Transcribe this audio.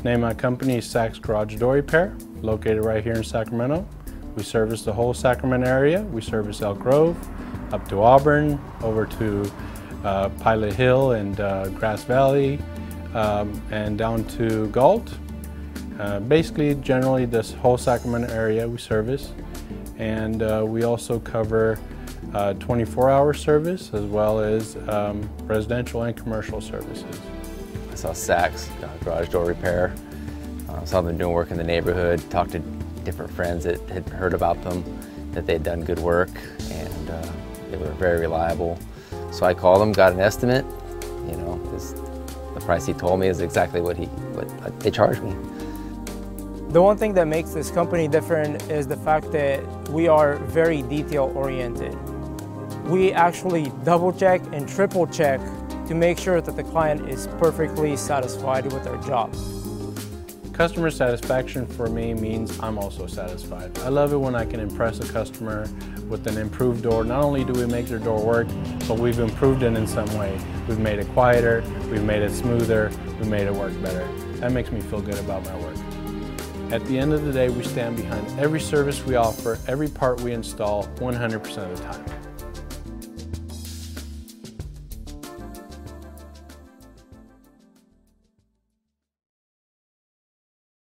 Name of my company is Sachs Garage Door Repair, located right here in Sacramento. We service the whole Sacramento area. We service Elk Grove, up to Auburn, over to Pilot Hill and Grass Valley, and down to Galt. Basically, generally, this whole Sacramento area we service. And we also cover 24-hour service as well as residential and commercial services. I saw Sachs Garage Door Repair. Saw them doing work in the neighborhood, talked to different friends that had heard about them, that they'd done good work, and they were very reliable. So I called them, got an estimate. You know, the price he told me is exactly what they charged me. The one thing that makes this company different is the fact that we are very detail-oriented. We actually double-check and triple-check to make sure that the client is perfectly satisfied with their job. Customer satisfaction for me means I'm also satisfied. I love it when I can impress a customer with an improved door. Not only do we make their door work, but we've improved it in some way. We've made it quieter, we've made it smoother, we've made it work better. That makes me feel good about my work. At the end of the day, we stand behind every service we offer, every part we install, 100% of the time.